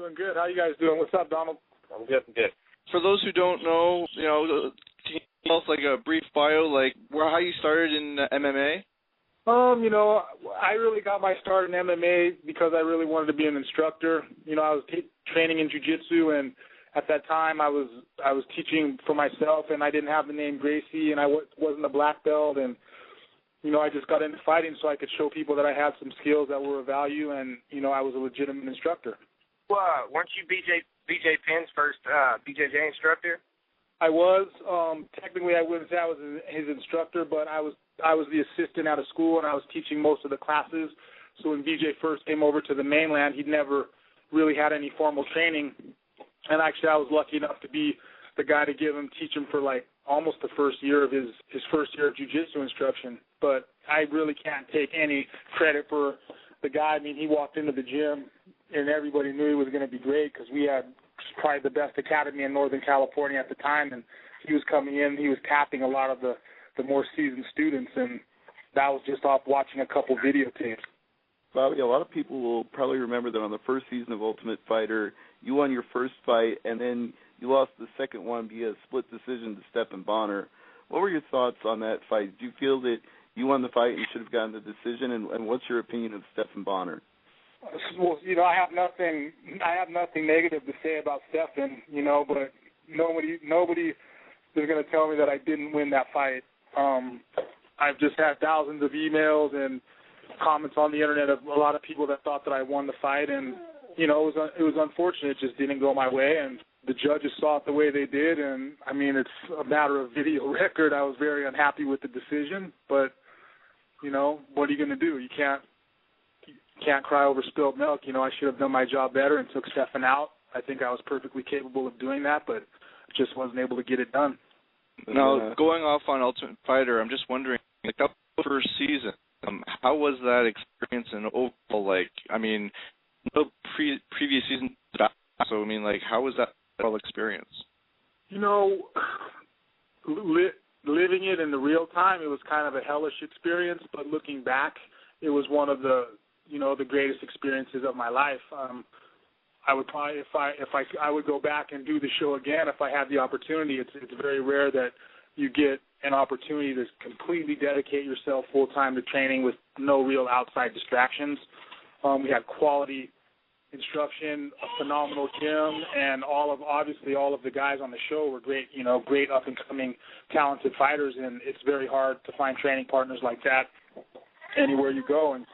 Doing good. How you guys doing? What's up, Donald? I'm good. For those who don't know, can you tell us like a brief bio, like how you started in MMA? I really got my start in MMA because I really wanted to be an instructor. I was training in jiu-jitsu, and at that time I was teaching for myself, and I didn't have the name Gracie, and I wasn't a black belt, and I just got into fighting so I could show people that I had some skills that were of value, and I was a legitimate instructor. Well, weren't you BJ Penn's first BJJ instructor? I was. Technically, I wouldn't say I was his instructor, but I was the assistant out of school, and I was teaching most of the classes. So when BJ first came over to the mainland, he'd never really had any formal training. And actually, I was lucky enough to be the guy to teach him for like almost the first year of his first year of jiu-jitsu instruction. But I really can't take any credit for the guy. I mean, he walked into the gym, and everybody knew he was going to be great because we had probably the best academy in Northern California at the time, and he was coming in, he was tapping a lot of the more seasoned students, and that was just off watching a couple videotapes. Bobby, a lot of people will probably remember that on the first season of Ultimate Fighter, you won your first fight, and then you lost the second one via split decision to Stephen Bonner. What were your thoughts on that fight? Do you feel that you won the fight and should have gotten the decision, and what's your opinion of Stephen Bonner? Well, I have nothing negative to say about Stephen, but nobody is going to tell me that I didn't win that fight. I've just had thousands of emails and comments on the internet of a lot of people that thought that I won the fight, and it was unfortunate. It just didn't go my way, and the judges saw it the way they did, and I mean, it's a matter of video record. I was very unhappy with the decision, but what are you going to do? You can't cry over spilled milk. I should have done my job better and took Stephen out. I think I was perfectly capable of doing that, but just wasn't able to get it done. Now, going off on Ultimate Fighter, I'm just wondering, like, that first season, how was that experience and overall, like, I mean, no previous season, so, I mean, like, how was that whole experience? Living it in the real time, it was kind of a hellish experience, but looking back, it was one of the greatest experiences of my life. I would probably, I would go back and do the show again if I had the opportunity. It's very rare that you get an opportunity to completely dedicate yourself full time to training with no real outside distractions. We had quality instruction, a phenomenal gym, and obviously all of the guys on the show were great, great up and coming talented fighters, and it's very hard to find training partners like that anywhere you go, and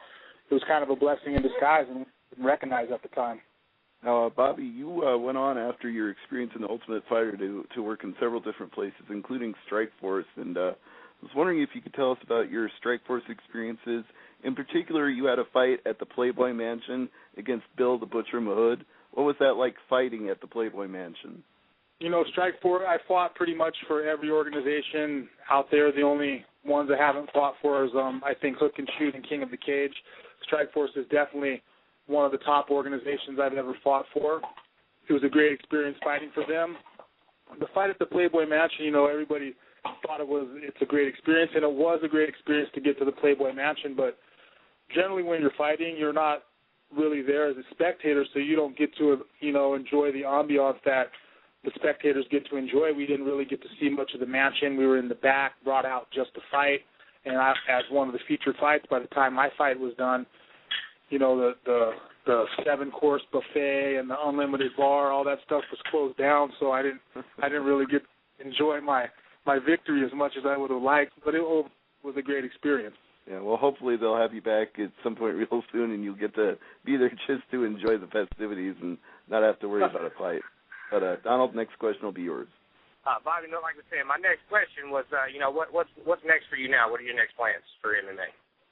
it was kind of a blessing in disguise and recognized at the time. Now, Bobby, you went on after your experience in the Ultimate Fighter to work in several different places, including Strikeforce, and I was wondering if you could tell us about your Strikeforce experiences. In particular, you had a fight at the Playboy Mansion against Bill the Butcher Mahood. What was that like fighting at the Playboy Mansion? Strikeforce, I fought pretty much for every organization out there. The only ones I haven't fought for is, I think, Hook and Shoot and King of the Cage. Strikeforce is definitely one of the top organizations I've ever fought for. It was a great experience fighting for them. The fight at the Playboy Mansion, everybody thought it's a great experience, and it was a great experience to get to the Playboy Mansion, but generally when you're fighting, you're not really there as a spectator, so you don't get to, enjoy the ambiance that the spectators get to enjoy. We didn't really get to see much of the mansion. We were in the back, brought out just to fight, and as one of the featured fights, by the time my fight was done, the 7-course buffet and the unlimited bar, all that stuff was closed down, so I didn't really get to enjoy my victory as much as I would have liked, but it was a great experience. Yeah, well, hopefully they'll have you back at some point real soon, and you'll get to be there just to enjoy the festivities and not have to worry about a fight. But, Donald, next question will be yours. Bobby, like I said, my next question was, what's next for you now? What are your next plans for MMA?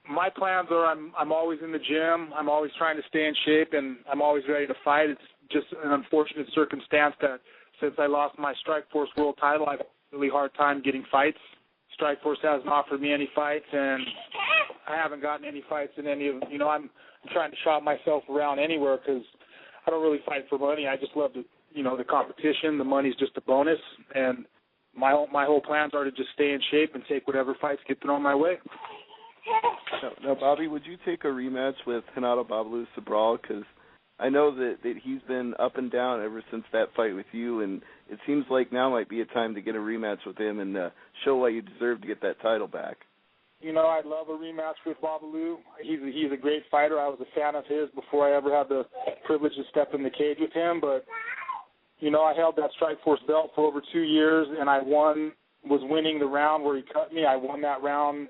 My plans are I'm always in the gym. I'm always trying to stay in shape, and I'm always ready to fight. It's just an unfortunate circumstance that since I lost my Strikeforce world title, I've had a really hard time getting fights. Strikeforce hasn't offered me any fights, and I haven't gotten any fights in any of them. I'm trying to shop myself around anywhere because I don't really fight for money. I just love the competition. The money's just a bonus, and my whole plans are to just stay in shape and take whatever fights get thrown my way. Now, Bobby, would you take a rematch with Renato Babalu Sobral? Because I know that he's been up and down ever since that fight with you, and it seems like now might be a time to get a rematch with him and show why you deserve to get that title back. You know, I'd love a rematch with Babalu. He's a great fighter. I was a fan of his before I ever had the privilege to step in the cage with him. But, you know, I held that Strikeforce belt for over 2 years, and I was winning the round where he cut me. I won that round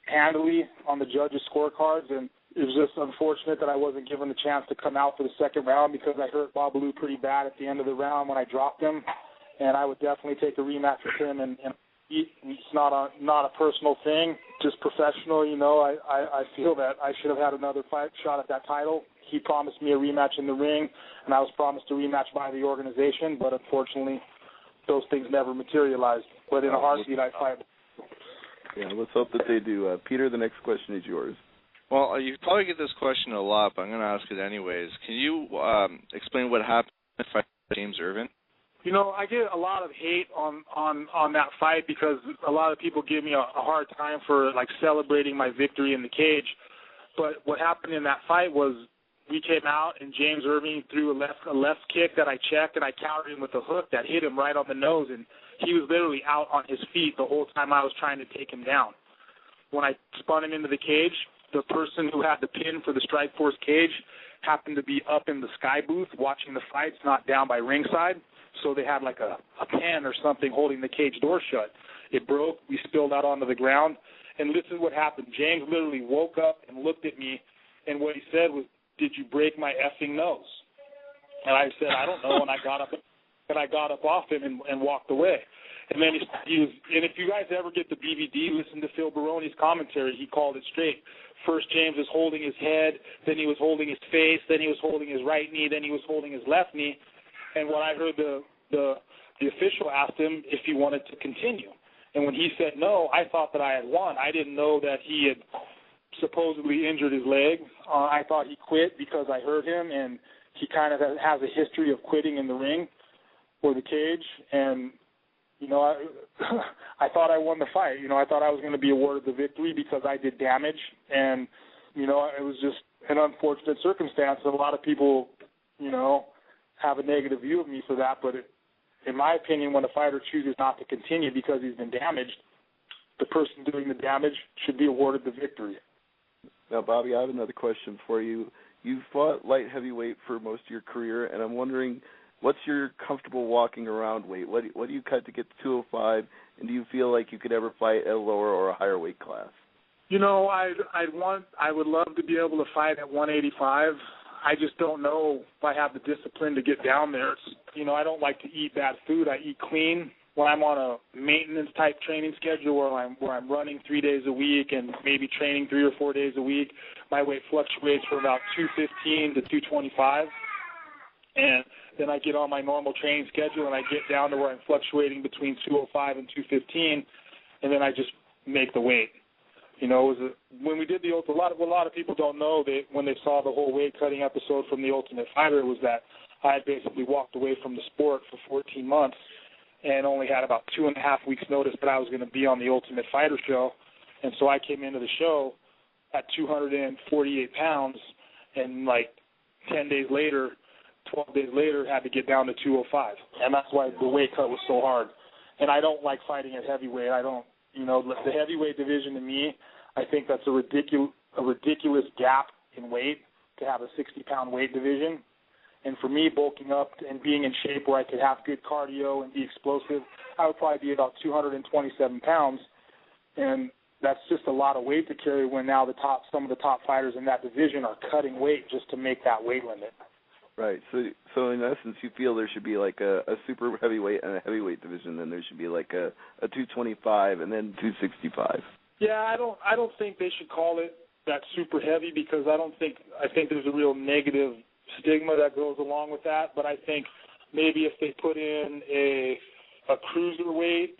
handily on the judges' scorecards, and it was just unfortunate that I wasn't given the chance to come out for the second round because I hurt Babalu pretty bad at the end of the round when I dropped him. And I would definitely take a rematch with him, and it's not a personal thing, just professional. You know, I feel that I should have had another shot at that title. He promised me a rematch in the ring, and I was promised a rematch by the organization, but unfortunately those things never materialized. But in a heartbeat, I fight. Yeah, let's hope that they do. Peter, the next question is yours. Well, you probably get this question a lot, but I'm going to ask it anyways. Can you explain what happened in the fight with James Irvin? You know, I get a lot of hate on that fight because a lot of people give me a hard time for, like, celebrating my victory in the cage. But what happened in that fight was we came out and James Irvin threw a left kick that I checked, and I countered him with a hook that hit him right on the nose, and he was literally out on his feet the whole time I was trying to take him down. When I spun him into the cage, the person who had the pin for the Strikeforce cage happened to be up in the sky booth watching the fights, not down by ringside. So they had like a pen or something holding the cage door shut. It broke. We spilled out onto the ground. And this is what happened. James literally woke up and looked at me, and what he said was, "Did you break my effing nose?" And I said, "I don't know." And I got up off him and walked away. And then he was, and if you guys ever get the DVD, listen to Phil Baroni's commentary. He called it straight. First, James was holding his head, then he was holding his face, then he was holding his right knee, then he was holding his left knee. And when I heard the official asked him if he wanted to continue, and when he said no, I thought that I had won. I didn't know that he had supposedly injured his leg. I thought he quit because I heard him, and he kind of has a history of quitting in the ring or the cage. And you know, I thought I won the fight. You know, I thought I was going to be awarded the victory because I did damage, and you know, it was just an unfortunate circumstance. And a lot of people, you know, have a negative view of me for that, but in my opinion, when a fighter chooses not to continue because he's been damaged, the person doing the damage should be awarded the victory. Now, Bobby, I have another question for you. You've fought light heavyweight for most of your career, and I'm wondering, what's your comfortable walking around weight? What do you cut to get to 205, and do you feel like you could ever fight at a lower or a higher weight class? You know, I would love to be able to fight at 185. I just don't know if I have the discipline to get down there. You know, I don't like to eat bad food. I eat clean. When I'm on a maintenance-type training schedule where I'm running 3 days a week and maybe training 3 or 4 days a week, my weight fluctuates from about 215 to 225. And then I get on my normal training schedule and I get down to where I'm fluctuating between 205 and 215, and then I just make the weight. You know, when we did what a lot of people don't know, when they saw the whole weight cutting episode from The Ultimate Fighter, was that I had basically walked away from the sport for 14 months and only had about 2.5 weeks notice that I was going to be on The Ultimate Fighter show. And so I came into the show at 248 pounds, and like 10 days later, 12 days later, had to get down to 205. And that's why the weight cut was so hard. And I don't like fighting at heavyweight. You know, the heavyweight division to me, I think that's a ridiculous gap in weight to have a 60-pound weight division. And for me, bulking up and being in shape where I could have good cardio and be explosive, I would probably be about 227 pounds. And that's just a lot of weight to carry when now some of the top fighters in that division are cutting weight just to make that weight limit. Right. So in essence, you feel there should be like a super heavyweight and a heavyweight division, then there should be like a 225 and then 265. Yeah, I don't think they should call it that super heavy because I think there's a real negative stigma that goes along with that. But I think maybe if they put in a cruiserweight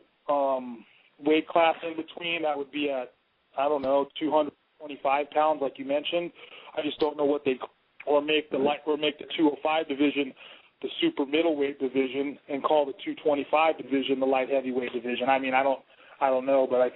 weight class in between, that would be at 225 pounds, like you mentioned. I just don't know what they. Or make the 205 division the super middleweight division and call the 225 division the light heavyweight division. I mean, I don't know, but I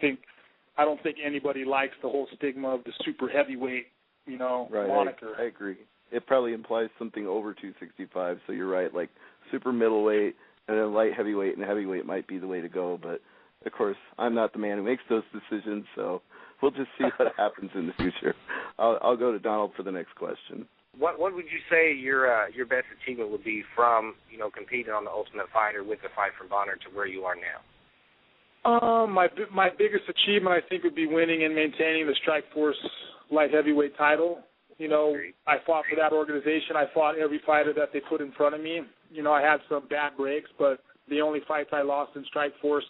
don't think anybody likes the whole stigma of the super heavyweight, you know, right, moniker. I agree. it probably implies something over 265. So you're right, like super middleweight and then light heavyweight and heavyweight might be the way to go. But of course, I'm not the man who makes those decisions, so we'll just see what happens in the future. I'll go to Donald for the next question. What would you say your best achievement would be from competing on the Ultimate Fighter with the Fight for Bonner to where you are now? My biggest achievement, I think, would be winning and maintaining the Strikeforce light heavyweight title. I fought for that organization. I fought every fighter that they put in front of me. I had some bad breaks, but the only fights I lost in Strikeforce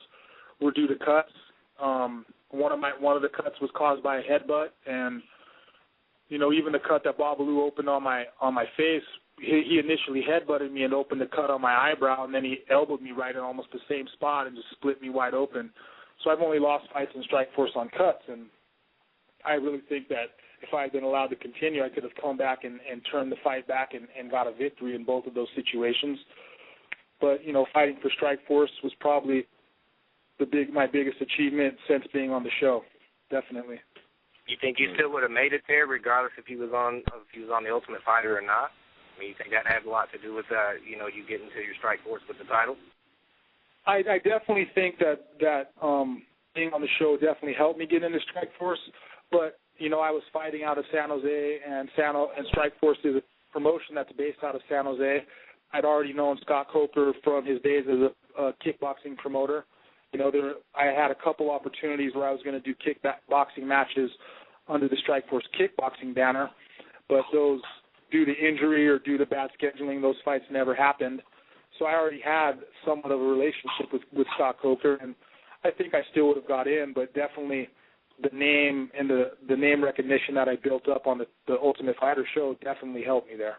were due to cuts. One of the cuts was caused by a headbutt, and even the cut that Babalu opened on my face, he initially headbutted me and opened the cut on my eyebrow, and then he elbowed me right in almost the same spot and just split me wide open. So I've only lost fights in Strikeforce on cuts, and I really think that if I had been allowed to continue, I could have come back and turned the fight back and got a victory in both of those situations. But, fighting for Strikeforce was probably my biggest achievement since being on the show, definitely. You think you still would have made it there, regardless if he was on the Ultimate Fighter or not? I mean, you think that had a lot to do with you getting to your Strikeforce with the title? I definitely think that being on the show definitely helped me get into Strikeforce. But I was fighting out of San Jose, and Strikeforce is a promotion that's based out of San Jose. I'd already known Scott Coker from his days as a kickboxing promoter. I had a couple opportunities where I was going to do kickboxing matches under the Strikeforce kickboxing banner, but those, due to injury or due to bad scheduling, those fights never happened. So I already had somewhat of a relationship with Scott Coker, and I think I still would have got in, but definitely the name and the name recognition that I built up on the Ultimate Fighter show definitely helped me there.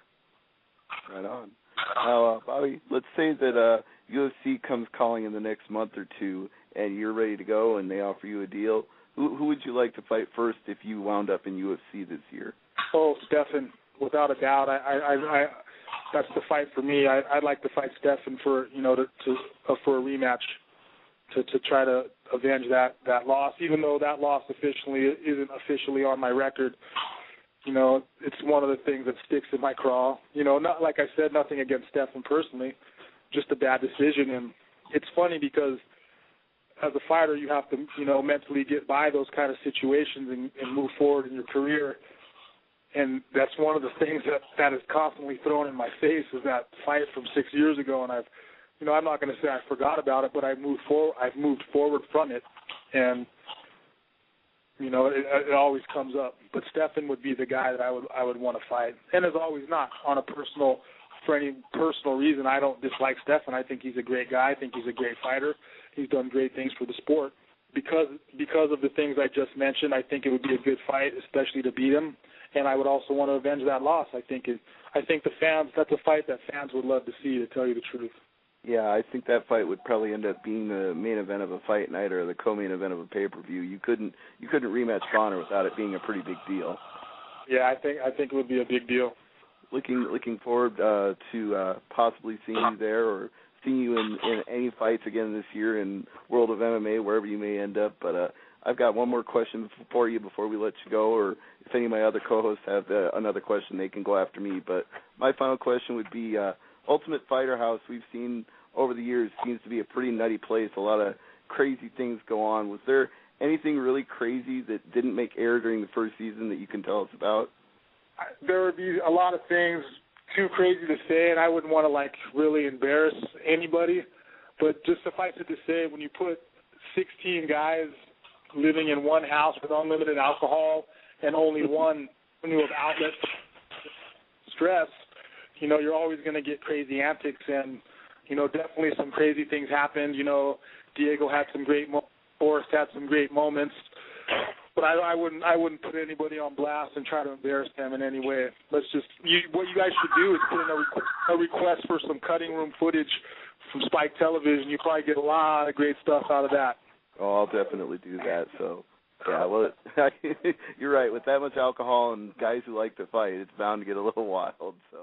Right on. Now, Bobby, let's say that UFC comes calling in the next month or two, and you're ready to go, and they offer you a deal. Who would you like to fight first if you wound up in UFC this year? Oh, Stephan, without a doubt. I that's the fight for me. I'd like to fight Stephan for for a rematch to try to avenge that loss, even though that loss isn't officially on my record. It's one of the things that sticks in my craw. Not like I said, nothing against Stephan personally, just a bad decision. And it's funny because as a fighter, you have to, mentally get by those kind of situations and move forward in your career. And that's one of the things that is constantly thrown in my face is that fight from 6 years ago. And I'm not going to say I forgot about it, but I've moved forward from it. And it always comes up. But Stephan would be the guy that I would want to fight. And as always, not for any personal reason. I don't dislike Stephan. I think he's a great guy. I think he's a great fighter. He's done great things for the sport. Because of the things I just mentioned, I think it would be a good fight, especially to beat him. And I would also want to avenge that loss. I think the fans, that's a fight that fans would love to see, to tell you the truth. Yeah, I think that fight would probably end up being the main event of a fight night or the co-main event of a pay-per-view. You couldn't rematch Bonner without it being a pretty big deal. Yeah, I think it would be a big deal. Looking forward to possibly seeing you there or seeing you in any fights again this year in World of MMA, wherever you may end up. But I've got one more question for you before we let you go, or if any of my other co-hosts have another question, they can go after me. But my final question would be, Ultimate Fighter House, we've seen over the years, seems to be a pretty nutty place. A lot of crazy things go on. Was there anything really crazy that didn't make air during the first season that you can tell us about? There would be a lot of things too crazy to say, and I wouldn't want to really embarrass anybody. But just suffice it to say, when you put 16 guys living in one house with unlimited alcohol and only one avenue of outlet stress, you're always going to get crazy antics, and definitely some crazy things happened. Diego had some great moments, Forrest had some great moments, but I wouldn't put anybody on blast and try to embarrass them in any way. What you guys should do is put in a request for some cutting room footage from Spike Television. You probably get a lot of great stuff out of that. Oh, I'll definitely do that. So, yeah, well, you're right. With that much alcohol and guys who like to fight, it's bound to get a little wild. So.